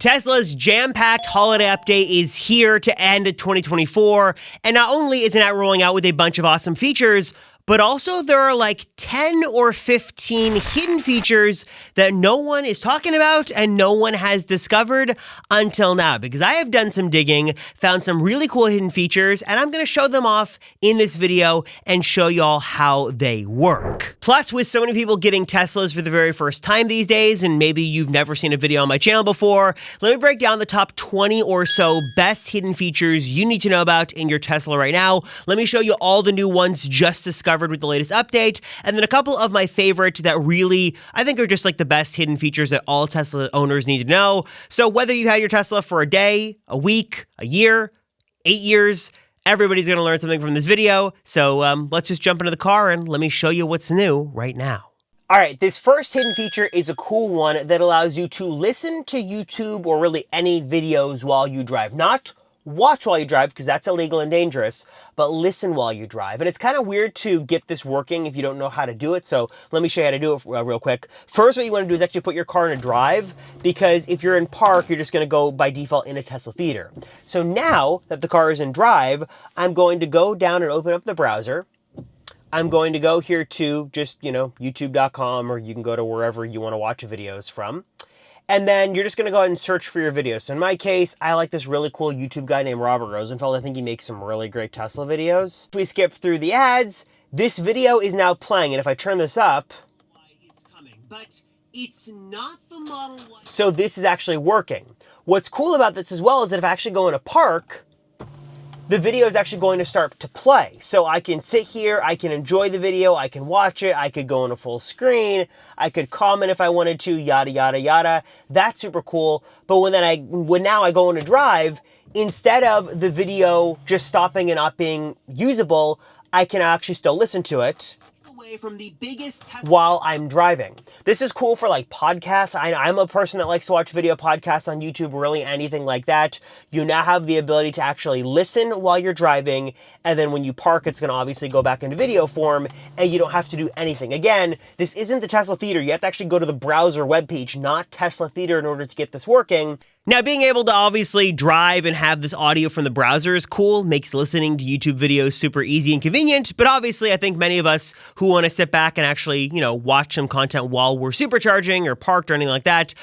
Tesla's jam-packed holiday update is here to end 2024, and not only is it not rolling out with a bunch of awesome features, but also there are like 10 or 15 hidden features that no one is talking about and no one has discovered until now. Because I have done some digging, found some really cool hidden features, and I'm going to show them off in this video and show y'all how they work. Plus, with so many people getting Teslas for the very first time these days, and maybe you've never seen a video on my channel before, let me break down the top 20 or so best hidden features you need to know about in your Tesla right now. Let me show you all the new ones just discovered with the latest update, and then a couple of my favorites that really, I think, are just like the best hidden features that all Tesla owners need to know. So whether you had your Tesla for a day, a week, a year, 8 years, everybody's going to learn something from this video. So let's just jump into the car and let me show you what's new right now. All right, this first hidden feature is a cool one that allows you to listen to YouTube or really any videos while you drive. Not watch while you drive, because that's illegal and dangerous, but listen while you drive. And it's kind of weird to get this working if you don't know how to do it, so let me show you how to do it real quick. First, what you want to do is actually put your car in a drive, because if you're in park, you're just going to go by default in a Tesla theater. So now that the car is in drive, I'm going to go down and open up the browser. I'm going to go here to just, youtube.com, or you can go to wherever you want to watch videos from. And then you're just going to go ahead and search for your videos. So in my case, I like this really cool YouTube guy named Robert Rosenfeld. I think he makes some really great Tesla videos. If we skip through the ads, this video is now playing. And if I turn this up, it's coming, but it's not the Model Y. So this is actually working. What's cool about this as well is that if I actually go in a park, the video is actually going to start to play. So I can sit here, I can enjoy the video, I can watch it, I could go on a full screen, I could comment if I wanted to, yada, yada, yada. That's super cool. But when now I go on a drive, instead of the video just stopping and not being usable, I can actually still listen to it from the biggest while I'm driving. This is cool for like podcasts. I'm a person that likes to watch video podcasts on YouTube, really anything like that. You now have the ability to actually listen while you're driving, and then when you park, it's going to obviously go back into video form, and you don't have to do anything. Again, this isn't the Tesla Theater. You have to actually go to the browser webpage, not Tesla Theater, in order to get this working. Now, being able to obviously drive and have this audio from the browser is cool, makes listening to YouTube videos super easy and convenient, but obviously I think many of us who want to sit back and actually, watch some content while we're supercharging or parked or anything like that,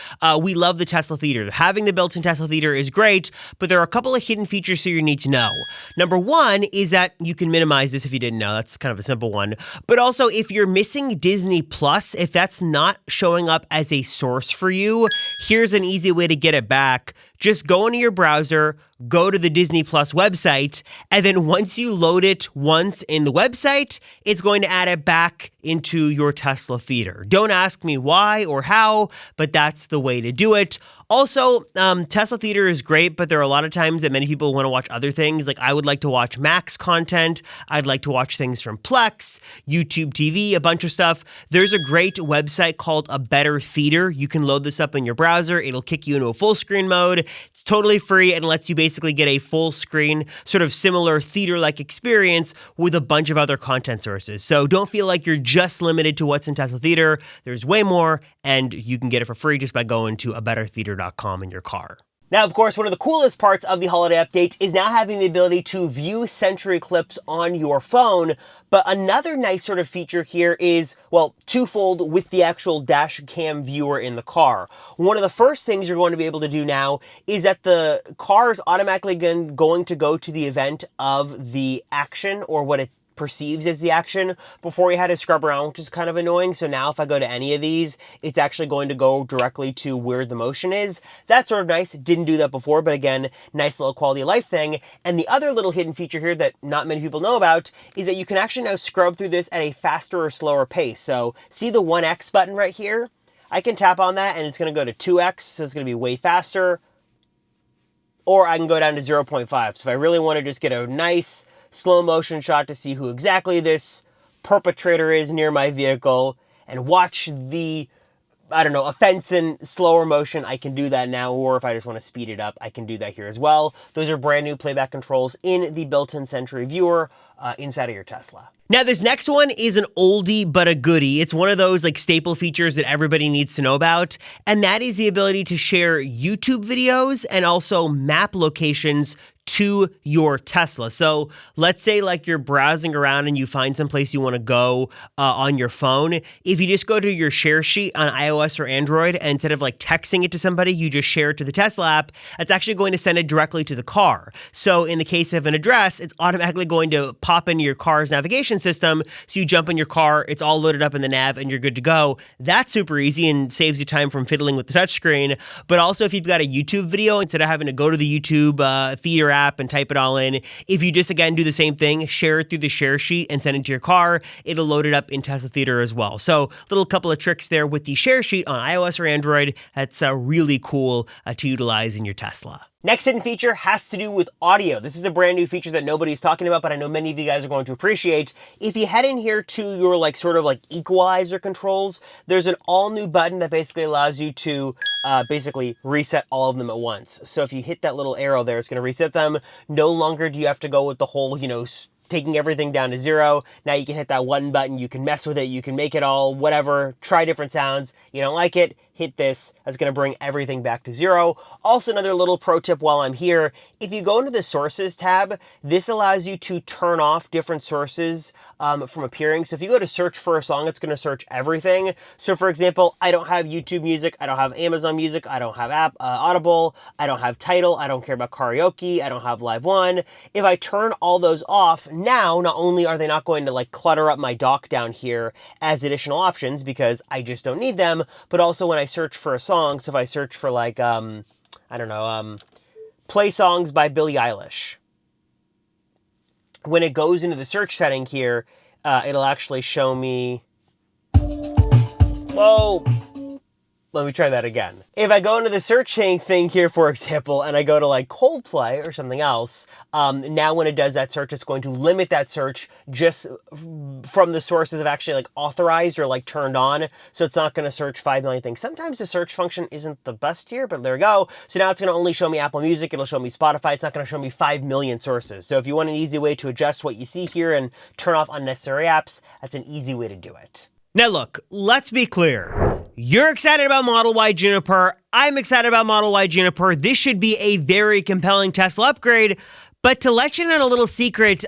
we love the Tesla Theater. Having the built-in Tesla Theater is great, but there are a couple of hidden features here you need to know. Number one is that you can minimize this if you didn't know. That's kind of a simple one. But also, if you're missing Disney Plus, if that's not showing up as a source for you, here's an easy way to get it back. Just go into your browser, go to the Disney Plus website, and then once you load it once in the website, it's going to add it back into your Tesla Theater. Don't ask me why or how, but that's the way to do it. Also, Tesla Theater is great, but there are a lot of times that many people want to watch other things. Like I would like to watch Max content. I'd like to watch things from Plex, YouTube TV, a bunch of stuff. There's a great website called A Better Theater. You can load this up in your browser. It'll kick you into a full screen mode. It's totally free and lets you basically get a full screen, sort of similar theater-like experience with a bunch of other content sources. So don't feel like you're just limited to what's in Tesla Theater. There's way more, and you can get it for free just by going to abettertheater.com in your car. Now, of course, one of the coolest parts of the holiday update is now having the ability to view Century clips on your phone. But another nice sort of feature here is, well, twofold with the actual dash cam viewer in the car. One of the first things you're going to be able to do now is that the car is automatically going to go to the event of the action, or what it perceives as the action, before you had to scrub around, which is kind of annoying. So now if I go to any of these, it's actually going to go directly to where the motion is. That's sort of nice. Didn't do that before, but again, nice little quality of life thing. And the other little hidden feature here that not many people know about is that you can actually now scrub through this at a faster or slower pace. So see the 1x button right here? I can tap on that and it's going to go to 2x, so it's going to be way faster. Or I can go down to 0.5. So if I really want to just get a nice slow motion shot to see who exactly this perpetrator is near my vehicle and watch the, offense in slower motion, I can do that now. Or if I just want to speed it up, I can do that here as well. Those are brand new playback controls in the built-in Century viewer. inside of your Tesla. Now, this next one is an oldie but a goodie. It's one of those like staple features that everybody needs to know about, and that is the ability to share YouTube videos and also map locations to your Tesla. So let's say like you're browsing around and you find someplace you want to go on your phone. If you just go to your share sheet on iOS or Android, and instead of like texting it to somebody, you just share it to the Tesla app, it's actually going to send it directly to the car. So in the case of an address, it's automatically going to pop into your car's navigation system. So you jump in your car, it's all loaded up in the nav, and you're good to go. That's super easy and saves you time from fiddling with the touchscreen. But also if you've got a YouTube video, instead of having to go to the YouTube feed or app and type it all in, if you just again do the same thing, share it through the share sheet and send it to your car, it'll load it up in Tesla Theater as well. So little couple of tricks there with the share sheet on iOS or Android. That's really cool to utilize in your Tesla. Next hidden feature has to do with audio. This is a brand new feature that nobody's talking about, but I know many of you guys are going to appreciate. If you head in here to your like sort of like equalizer controls, there's an all new button that basically allows you to basically reset all of them at once. So if you hit that little arrow there, it's going to reset them. No longer do you have to go with the whole, taking everything down to 0. Now you can hit that one button, you can mess with it, you can make it all whatever, try different sounds. You don't like it, hit this. That's going to bring everything back to 0. Also, another little pro tip while I'm here, if you go into the sources tab, this allows you to turn off different sources from appearing. So if you go to search for a song, it's going to search everything. So for example, I don't have YouTube Music, I don't have Amazon Music, I don't have Audible, I don't have Tidal, I don't care about karaoke, I don't have Live One. If I turn all those off, now not only are they not going to like clutter up my dock down here as additional options because I just don't need them, but also when I search for a song, so if I search for like, play songs by Billie Eilish, when it goes into the search setting here, it'll actually show me, whoa, let me try that again. If I go into the searching thing here, for example, and I go to like Coldplay or something else, now when it does that search, it's going to limit that search just from the sources of actually like authorized or like turned on. So it's not going to search 5 million things. Sometimes the search function isn't the best here, but there we go. So now it's going to only show me Apple Music. It'll show me Spotify. It's not going to show me 5 million sources. So if you want an easy way to adjust what you see here and turn off unnecessary apps, that's an easy way to do it. Now look, let's be clear. You're excited about Model Y Juniper. I'm excited about Model Y Juniper. This should be a very compelling Tesla upgrade. But to let you in on a little secret,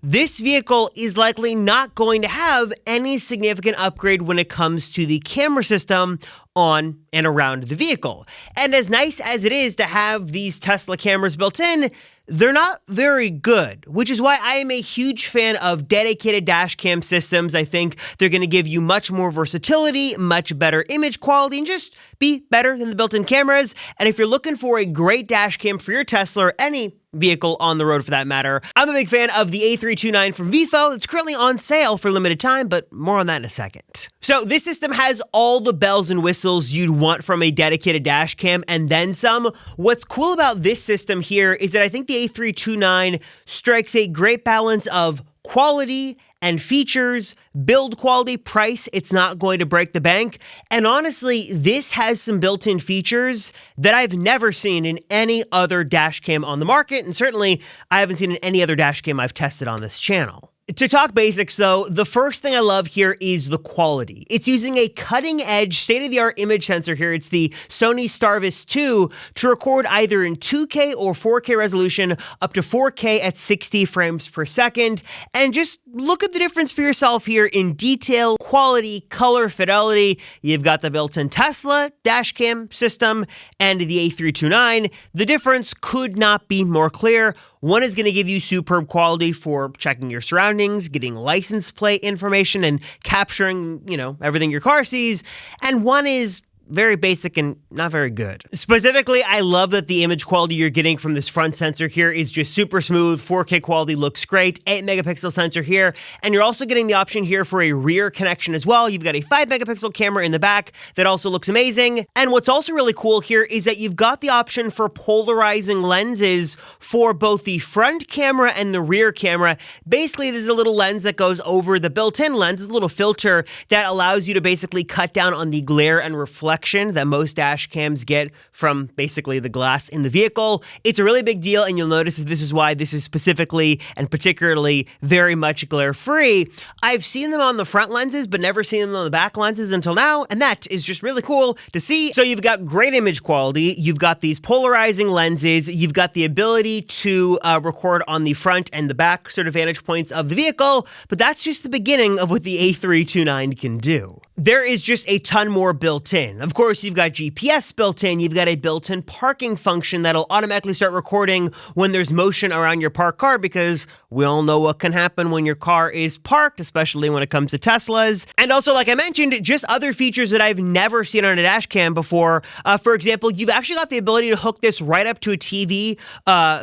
this vehicle is likely not going to have any significant upgrade when it comes to the camera system on and around the vehicle. And as nice as it is to have these Tesla cameras built in, they're not very good, which is why I am a huge fan of dedicated dash cam systems. I think they're going to give you much more versatility, much better image quality, and just be better than the built-in cameras. And if you're looking for a great dash cam for your Tesla or any vehicle on the road for that matter, I'm a big fan of the A329 from Vivo. It's currently on sale for a limited time, but more on that in a second. So this system has all the bells and whistles you'd want from a dedicated dash cam and then some. What's cool about this system here is that I think the A329 strikes a great balance of quality and features, build quality, price. It's not going to break the bank. And honestly, this has some built-in features that I've never seen in any other dash cam on the market. And certainly I haven't seen in any other dash cam I've tested on this channel. To talk basics though, the first thing I love here is the quality. It's using a cutting-edge, state-of-the-art image sensor here. It's the Sony Starvis 2 to record either in 2K or 4K resolution up to 4K at 60 frames per second. And just look at the difference for yourself here in detail, quality, color, fidelity. You've got the built-in Tesla dashcam system and the A329. The difference could not be more clear. One is going to give you superb quality for checking your surroundings, getting license plate information, and capturing, everything your car sees. And one is very basic and not very good. Specifically, I love that the image quality you're getting from this front sensor here is just super smooth. 4K quality looks great. 8 megapixel sensor here. And you're also getting the option here for a rear connection as well. You've got a 5 megapixel camera in the back that also looks amazing. And what's also really cool here is that you've got the option for polarizing lenses for both the front camera and the rear camera. Basically, there's a little lens that goes over the built-in lens, a little filter that allows you to basically cut down on the glare and reflection reflection that most dash cams get from basically the glass in the vehicle. It's a really big deal, and you'll notice that this is why this is specifically and particularly very much glare-free. I've seen them on the front lenses, but never seen them on the back lenses until now, and that is just really cool to see. So you've got great image quality, you've got these polarizing lenses, you've got the ability to record on the front and the back sort of vantage points of the vehicle, but that's just the beginning of what the A329 can do. There is just a ton more built in. Of course, you've got GPS built in, you've got a built-in parking function that'll automatically start recording when there's motion around your parked car, because we all know what can happen when your car is parked, especially when it comes to Teslas. And also, like I mentioned, just other features that I've never seen on a dash cam before. For example, you've actually got the ability to hook this right up to a TV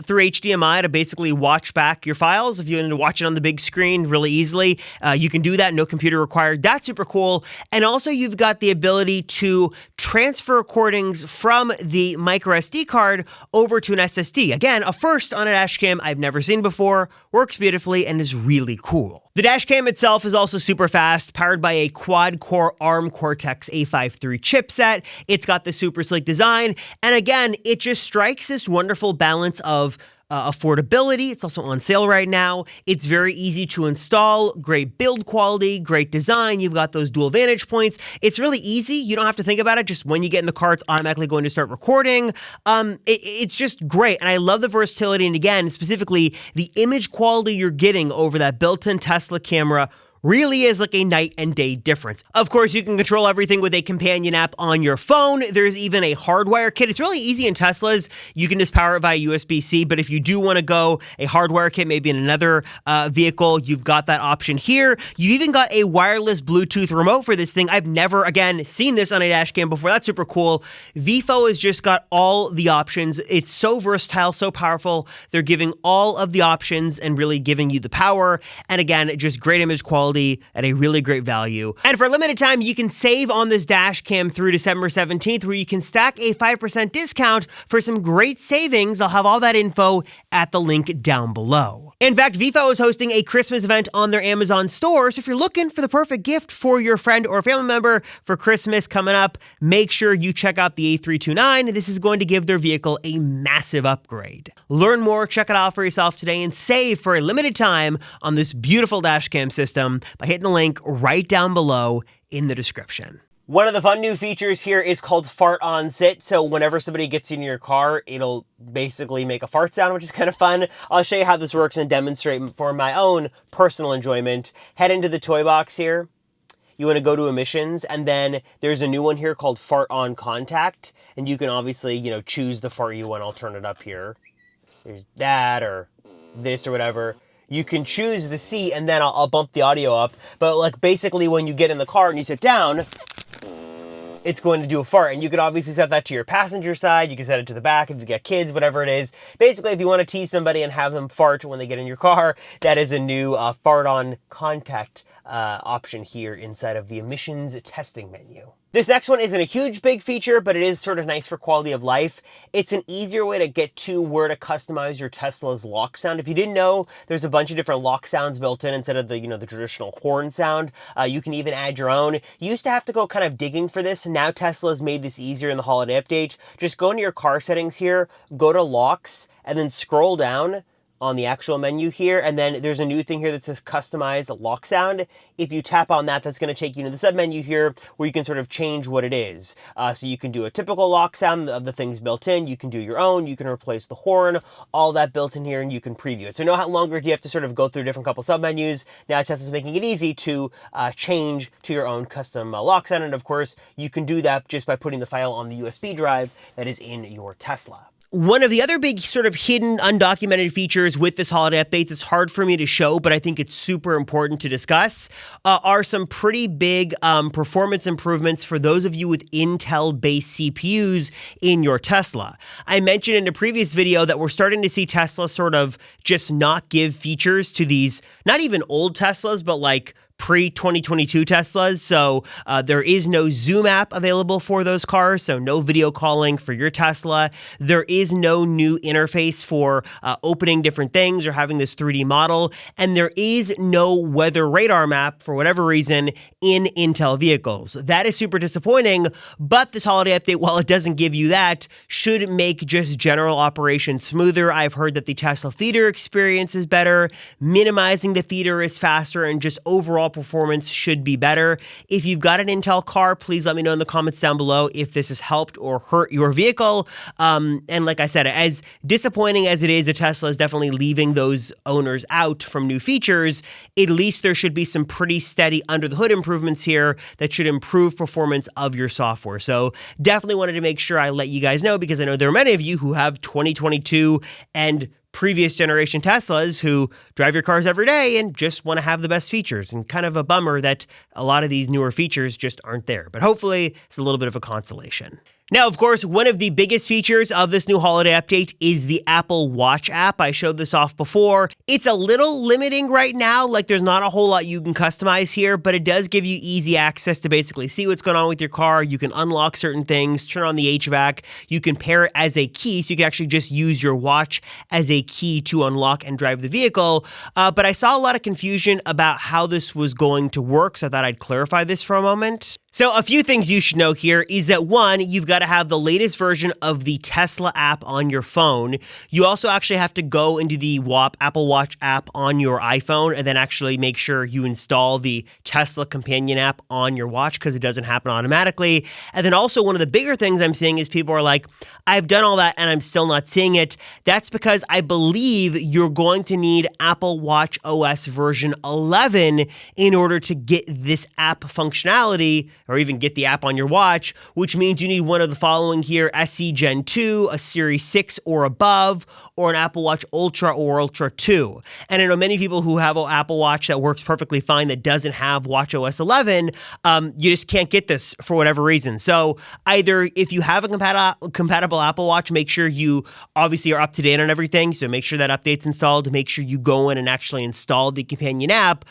through HDMI to basically watch back your files. If you want to watch it on the big screen really easily, you can do that, no computer required. That's super cool. And also, you've got the ability to transfer recordings from the micro SD card over to an SSD. Again, a first on a dash cam I've never seen before, works beautifully, and is really cool. The dash cam itself is also super fast, powered by a quad-core ARM Cortex-A53 chipset. It's got the super sleek design, and again, it just strikes this wonderful balance of affordability. It's also on sale right now. It's very easy to install, great build quality, great design. You've got those dual vantage points. It's really easy. You don't have to think about it. Just when you get in the car, it's automatically going to start recording. It's just great. And I love the versatility. And again, specifically the image quality you're getting over that built-in Tesla camera really is like a night and day difference. Of course, you can control everything with a companion app on your phone. There's even a hardwire kit. It's really easy in Teslas. You can just power it via USB-C, but if you do want to go a hardwire kit, maybe in another vehicle, you've got that option here. You even got a wireless Bluetooth remote for this thing. I've never, again, seen this on a dash cam before. That's super cool. VIFO has just got all the options. It's so versatile, so powerful. They're giving all of the options and really giving you the power. And again, just great image quality at a really great value. And for a limited time, you can save on this dash cam through December 17th, where you can stack a 5% discount for some great savings. I'll have all that info at the link down below. In fact, VIFO is hosting a Christmas event on their Amazon store, so if you're looking for the perfect gift for your friend or family member for Christmas coming up, make sure you check out the A329. This is going to give their vehicle a massive upgrade. Learn more, check it out for yourself today, and save for a limited time on this beautiful dash cam system by hitting the link right down below in the description. One of the fun new features here is called Fart on Sit. So whenever somebody gets in your car, it'll basically make a fart sound, which is kind of fun. I'll show you how this works and demonstrate for my own personal enjoyment. Head into the toy box here. You want to go to emissions, and then there's a new one here called Fart on Contact. And you can obviously, choose the fart you want. I'll turn it up here. There's that or this or whatever. You can choose the seat, and then I'll bump the audio up. But like basically when you get in the car and you sit down, it's going to do a fart. And you can obviously set that to your passenger side. You can set it to the back if you got kids, whatever it is. Basically, if you want to tease somebody and have them fart when they get in your car, that is a new Fart on Contact option here inside of the emissions testing menu. This next one isn't a huge big feature, but it is sort of nice for quality of life. It's an easier way to get to where to customize your Tesla's lock sound. If you didn't know, there's a bunch of different lock sounds built in instead of the, the traditional horn sound. You can even add your own. You used to have to go kind of digging for this, and now Tesla's made this easier in the holiday update. Just go into your car settings here, go to locks, and then scroll down on the actual menu here, and then there's a new thing here that says customize lock sound. If you tap on that, that's going to take you to the submenu here where you can sort of change what it is. So you can do a typical lock sound of the things built in, you can do your own, you can replace the horn, all that built in here, and you can preview it. So no longer do you have to sort of go through different couple submenus. Now Tesla's making it easy to change to your own custom lock sound, and of course you can do that just by putting the file on the USB drive that is in your Tesla. One of the other big sort of hidden, undocumented features with this holiday update that's hard for me to show, but I think it's super important to discuss, are some pretty big performance improvements for those of you with Intel-based CPUs in your Tesla. I mentioned in a previous video that we're starting to see Tesla sort of just not give features to these, not even old Teslas, but like pre-2022 Teslas, so there is no Zoom app available for those cars, so no video calling for your Tesla. There is no new interface for opening different things or having this 3D model, and there is no weather radar map, for whatever reason, in Intel vehicles. That is super disappointing, but this holiday update, while it doesn't give you that, should make just general operations smoother. I've heard that the Tesla theater experience is better, minimizing the theater is faster, and just overall performance should be better. If you've got an Intel car, please let me know in the comments down below if this has helped or hurt your vehicle. And like I said, as disappointing as it is, a Tesla is definitely leaving those owners out from new features. At least there should be some pretty steady under the hood improvements here that should improve performance of your software. So definitely wanted to make sure I let you guys know, because I know there are many of you who have 2022 and previous generation Teslas who drive your cars every day and just want to have the best features, and kind of a bummer that a lot of these newer features just aren't there. But hopefully it's a little bit of a consolation. Now, of course, one of the biggest features of this new holiday update is the Apple Watch app. I showed this off before. It's a little limiting right now. Like, there's not a whole lot you can customize here, but it does give you easy access to basically see what's going on with your car. You can unlock certain things, turn on the HVAC. You can pair it as a key, so you can actually just use your watch as a key to unlock and drive the vehicle. But I saw a lot of confusion about how this was going to work, so I thought I'd clarify this for a moment. So a few things you should know here is that, one, you've got to have the latest version of the Tesla app on your phone. You also actually have to go into the Apple Watch app on your iPhone and then actually make sure you install the Tesla companion app on your watch, because it doesn't happen automatically. And then also, one of the bigger things I'm seeing is people are like, I've done all that and I'm still not seeing it. That's because I believe you're going to need Apple Watch OS version 11 in order to get this app functionality, or even get the app on your watch, which means you need one of the following here: SE Gen 2, a Series 6 or above, or an Apple Watch Ultra or Ultra 2. And I know many people who have an Apple Watch that works perfectly fine that doesn't have Watch OS 11. You just can't get this for whatever reason. So either if you have a compatible Apple Watch, make sure you obviously are up to date on everything. So make sure that update's installed. Make sure you go in and actually install the companion app.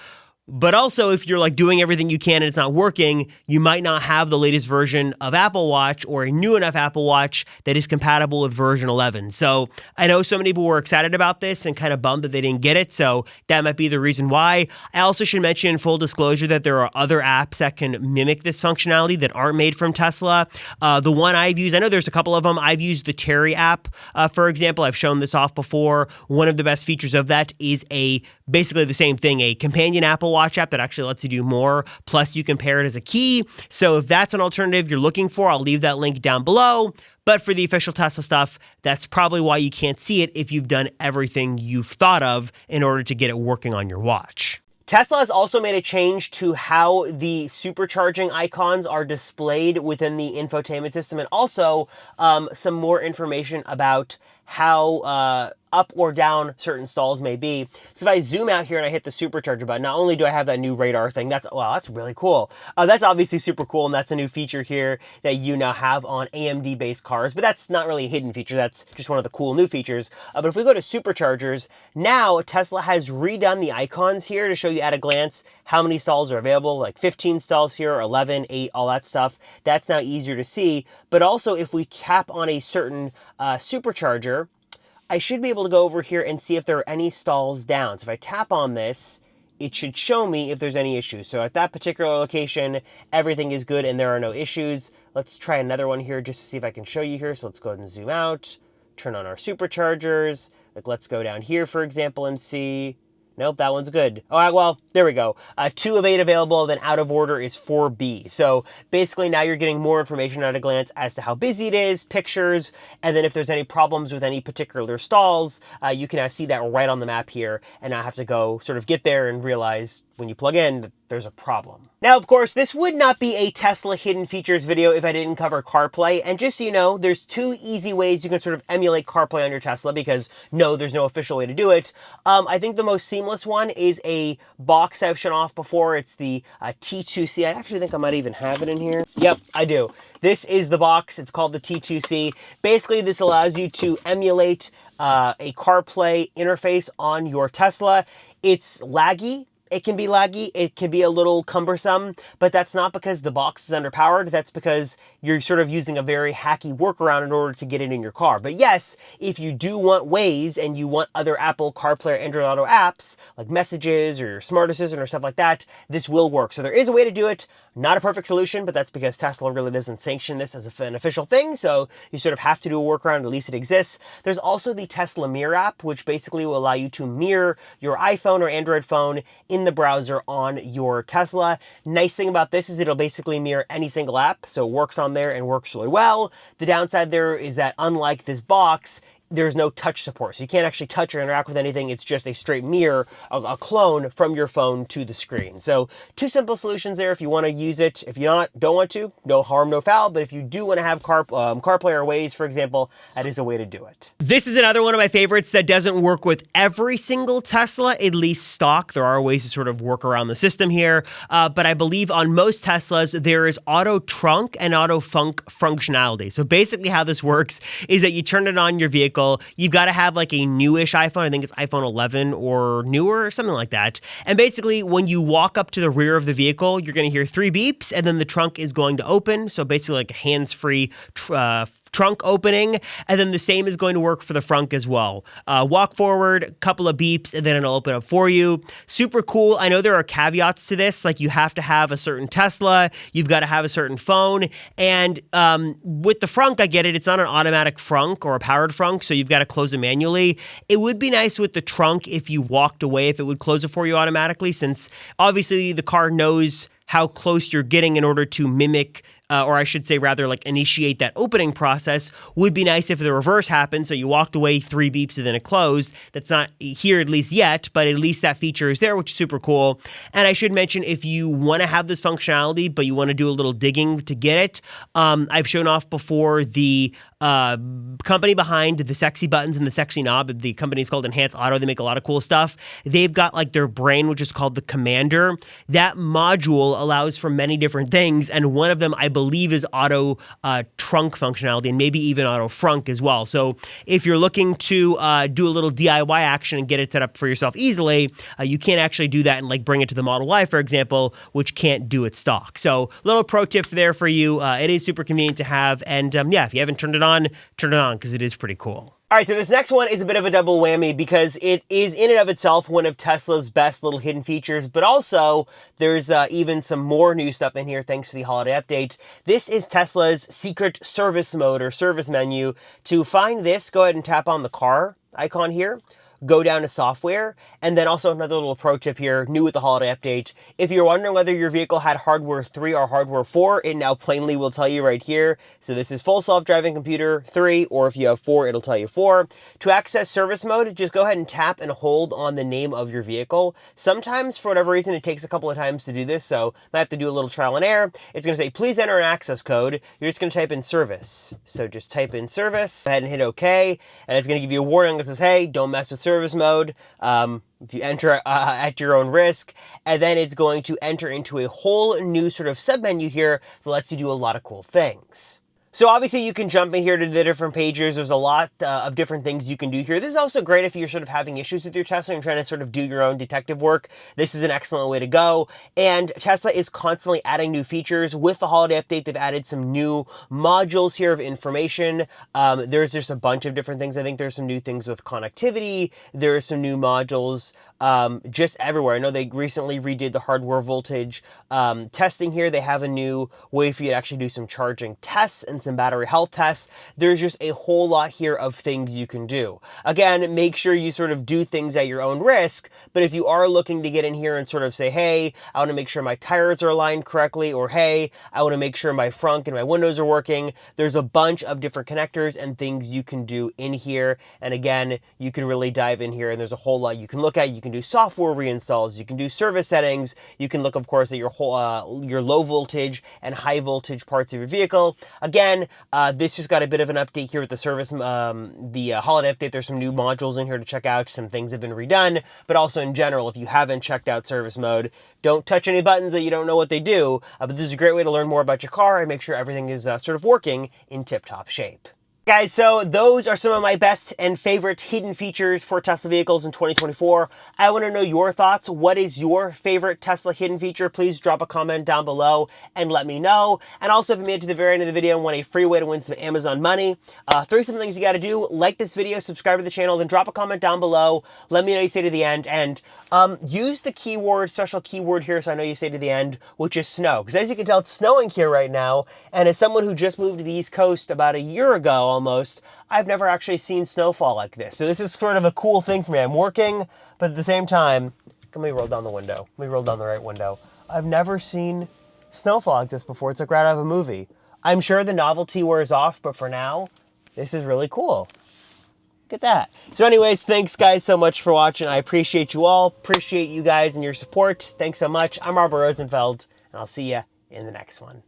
But also, if you're like doing everything you can and it's not working, you might not have the latest version of Apple Watch or a new enough Apple Watch that is compatible with version 11. So I know so many people were excited about this and kind of bummed that they didn't get it. So that might be the reason why. I also should mention, in full disclosure, that there are other apps that can mimic this functionality that aren't made from Tesla. The one I've used, I know there's a couple of them. I've used the Terry app, for example. I've shown this off before. One of the best features of that is basically the same thing, a companion Apple Watch app that actually lets you do more. Plus, you can pair it as a key. So if that's an alternative you're looking for, I'll leave that link down below. But for the official Tesla stuff, that's probably why you can't see it if you've done everything you've thought of in order to get it working on your watch. Tesla has also made a change to how the supercharging icons are displayed within the infotainment system, and also some more information about how up or down certain stalls may be. So if I zoom out here and I hit the supercharger button, not only do I have that new radar thing, that's really cool. That's obviously super cool, and that's a new feature here that you now have on AMD-based cars, but that's not really a hidden feature. That's just one of the cool new features. But if we go to superchargers, now Tesla has redone the icons here to show you at a glance how many stalls are available, like 15 stalls here, 11, 8, all that stuff. That's now easier to see. But also, if we tap on a certain supercharger, I should be able to go over here and see if there are any stalls down. So if I tap on this, it should show me if there's any issues. So at that particular location, everything is good and there are no issues. Let's try another one here just to see if I can show you here. So let's go ahead and zoom out, turn on our superchargers. Like, let's go down here, for example, and see. Nope, that one's good. All right, well, there we go. 2 of 8 available, then out of order is 4B. So basically now you're getting more information at a glance as to how busy it is, pictures, and then if there's any problems with any particular stalls, you can now see that right on the map here, and not have to go sort of get there and realize when you plug in that there's a problem. Now, of course, this would not be a Tesla hidden features video if I didn't cover CarPlay. And just so you know, there's 2 easy ways you can sort of emulate CarPlay on your Tesla, because no, there's no official way to do it. I think the most seamless one is a box I've shown off before. It's the T2C. I actually think I might even have it in here. Yep, I do. This is the box. It's called the T2C. Basically, this allows you to emulate a CarPlay interface on your Tesla. It's laggy. it can be laggy, it can be a little cumbersome, but that's not because the box is underpowered. That's because you're sort of using a very hacky workaround in order to get it in your car. But yes, if you do want Waze and you want other Apple CarPlay or Android Auto apps, like Messages or your Smart Assistant or stuff like that, this will work. So there is a way to do it. Not a perfect solution, but that's because Tesla really doesn't sanction this as an official thing, so you sort of have to do a workaround, at least it exists. There's also the Tesla Mirror app, which basically will allow you to mirror your iPhone or Android phone in the browser on your Tesla. Nice thing about this is it'll basically mirror any single app, so it works on there and works really well. The downside there is that unlike this box, there's no touch support. So you can't actually touch or interact with anything. It's just a straight mirror, a clone from your phone to the screen. So two simple solutions there if you want to use it. If you don't want to, no harm, no foul. But if you do want to have CarPlay or Waze, for example, that is a way to do it. This is another one of my favorites that doesn't work with every single Tesla, at least stock. There are ways to sort of work around the system here. But I believe on most Teslas, there is auto trunk and auto funk functionality. So basically how this works is that you turn it on your vehicle. You've got to have like a newish iPhone. I think it's iPhone 11 or newer or something like that. And basically when you walk up to the rear of the vehicle, you're going to hear 3 beeps and then the trunk is going to open. So basically like a hands-free trunk opening, and then the same is going to work for the front as well. Walk forward, a couple of beeps, and then it'll open up for you. Super cool. I know there are caveats to this, like you have to have a certain Tesla, you've got to have a certain phone, and with the frunk, I get it, it's not an automatic frunk or a powered frunk, so you've got to close it manually. It would be nice with the trunk if you walked away, if it would close it for you automatically, since obviously the car knows how close you're getting in order to mimic or I should say rather like initiate that opening process. Would be nice if the reverse happened, so you walked away 3 beeps and then it closed. That's not here at least yet, but at least that feature is there, which is super cool. And I should mention, if you want to have this functionality, but you want to do a little digging to get it, I've shown off before the company behind the sexy buttons and the sexy knob. The company is called Enhance Auto. They make a lot of cool stuff. They've got like their brain, which is called the Commander. That module allows for many different things, and one of them I believe is auto trunk functionality, and maybe even auto frunk as well. So if you're looking to do a little DIY action and get it set up for yourself easily, you can't actually do that and like bring it to the Model Y, for example, which can't do it stock. So little pro tip there for you. It is super convenient to have, and yeah, if you haven't turned it on, turn it on because it is pretty cool. All right, so this next one is a bit of a double whammy because it is in and of itself one of Tesla's best little hidden features, but also there's even some more new stuff in here thanks to the holiday update. This is Tesla's secret service mode or service menu. To find this, go ahead and tap on the car icon here. Go down to software, and then also another little pro tip here, new with the holiday update. If you're wondering whether your vehicle had hardware 3 or hardware 4, it now plainly will tell you right here. So this is full self-driving computer 3, or if you have 4, it'll tell you 4. To access service mode, just go ahead and tap and hold on the name of your vehicle. Sometimes, for whatever reason, it takes a couple of times to do this, so I have to do a little trial and error. It's going to say, please enter an access code. You're just going to type in service. So just type in service, go ahead and hit OK, and it's going to give you a warning that says, hey, don't mess with service mode. If you enter at your own risk, and then it's going to enter into a whole new sort of submenu here that lets you do a lot of cool things. So obviously you can jump in here to the different pages. There's a lot of different things you can do here. This is also great if you're sort of having issues with your Tesla and trying to sort of do your own detective work. This is an excellent way to go. And Tesla is constantly adding new features. With the holiday update, they've added some new modules here of information. There's just a bunch of different things. I think there's some new things with connectivity. There are some new modules just everywhere. I know they recently redid the hardware voltage testing here. They have a new way for you to actually do some charging tests and some battery health tests. There's just a whole lot here of things you can do. Again, make sure you sort of do things at your own risk, but if you are looking to get in here and sort of say, hey, I want to make sure my tires are aligned correctly, or hey, I want to make sure my frunk and my windows are working, there's a bunch of different connectors and things you can do in here. And again, you can really dive in here and there's a whole lot you can look at. You can do software reinstalls, you can do service settings, you can look, of course, at your whole your low voltage and high voltage parts of your vehicle. Again, this just got a bit of an update here with the service, the holiday update. There's some new modules in here to check out. Some things have been redone, but also in general, if you haven't checked out service mode, don't touch any buttons that you don't know what they do. But this is a great way to learn more about your car and make sure everything is sort of working in tip-top shape. Guys, so those are some of my best and favorite hidden features for Tesla vehicles in 2024. I want to know your thoughts. What is your favorite Tesla hidden feature? Please drop a comment down below and let me know. And also, if you made it to the very end of the video and want a free way to win some Amazon money, 3 simple things you got to do. Like this video, subscribe to the channel, then drop a comment down below. Let me know you stay to the end. And use the keyword, special keyword here so I know you stay to the end, which is snow. Because as you can tell, it's snowing here right now. And as someone who just moved to the East Coast about a year ago, almost, I've never actually seen snowfall like this. So this is sort of a cool thing for me. I'm working, but at the same time, let me roll down the window. Let me roll down the right window. I've never seen snowfall like this before. It's like right out of a movie. I'm sure the novelty wears off, but for now, this is really cool. Look at that. So anyways, thanks guys so much for watching. I appreciate you all. Appreciate you guys and your support. Thanks so much. I'm Robert Rosenfeld, and I'll see you in the next one.